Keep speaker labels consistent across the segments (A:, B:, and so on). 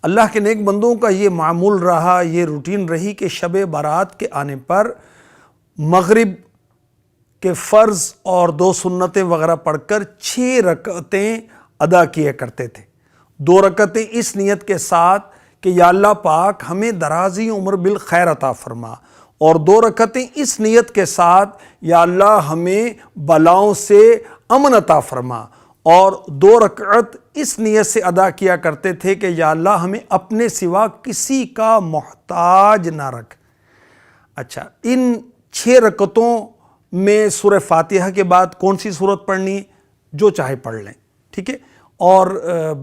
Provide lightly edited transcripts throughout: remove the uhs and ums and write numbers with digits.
A: اللہ کے نیک بندوں کا یہ معمول رہا، یہ روٹین رہی کہ شب برات کے آنے پر مغرب کے فرض اور 2 سنتیں وغیرہ پڑھ کر 6 رکعتیں ادا کیا کرتے تھے۔ 2 رکعتیں اس نیت کے ساتھ کہ یا اللہ پاک ہمیں درازی عمر بالخیر عطا فرما، اور 2 رکعتیں اس نیت کے ساتھ یا اللہ ہمیں بلاؤں سے امن عطا فرما، اور 2 رکعت اس نیت سے ادا کیا کرتے تھے کہ یا اللہ ہمیں اپنے سوا کسی کا محتاج نہ رکھ۔ اچھا، ان 6 رکعتوں میں سورہ فاتحہ کے بعد کون سی سورت پڑھنی ہے؟ جو چاہے پڑھ لیں، ٹھیک ہے۔ اور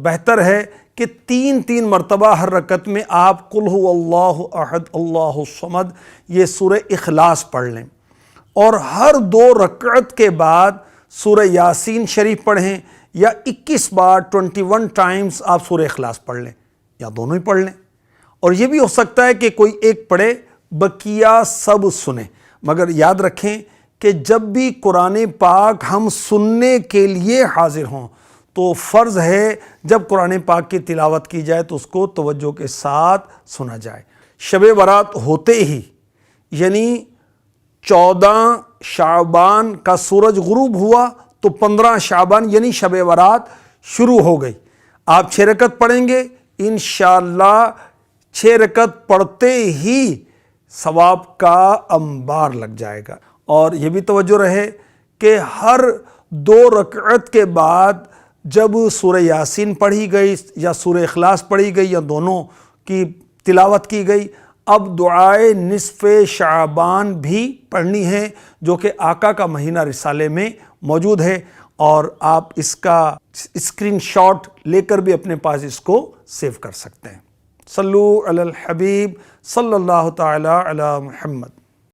A: بہتر ہے کہ 3 مرتبہ ہر رکعت میں آپ قل هو اللہ احد اللہ الصمد یہ سورہ اخلاص پڑھ لیں، اور ہر 2 رکعت کے بعد سورہ یاسین شریف پڑھیں، یا 21 بار 21 ٹائمز آپ سورہ اخلاص پڑھ لیں، یا دونوں ہی پڑھ لیں۔ اور یہ بھی ہو سکتا ہے کہ کوئی ایک پڑھے، بقیہ سب سنیں، مگر یاد رکھیں کہ جب بھی قرآن پاک ہم سننے کے لیے حاضر ہوں تو فرض ہے جب قرآن پاک کی تلاوت کی جائے تو اس کو توجہ کے ساتھ سنا جائے۔ شب برات ہوتے ہی یعنی 14 شعبان کا سورج غروب ہوا تو 15 شعبان یعنی شب برات شروع ہو گئی۔ آپ 6 رکعت پڑھیں گے، انشاءاللہ 6 رکعت پڑھتے ہی ثواب کا انبار لگ جائے گا۔ اور یہ بھی توجہ رہے کہ ہر 2 رکعت کے بعد جب سورہ یاسین پڑھی گئی یا سورہ اخلاص پڑھی گئی یا دونوں کی تلاوت کی گئی، اب دعائے نصف شعبان بھی پڑھنی ہے، جو کہ آقا کا مہینہ رسالے میں موجود ہے، اور آپ اس کا اسکرین شاٹ لے کر بھی اپنے پاس اس کو سیو کر سکتے ہیں۔ صلو علی الحبیب صلی اللہ تعالی علی محمد۔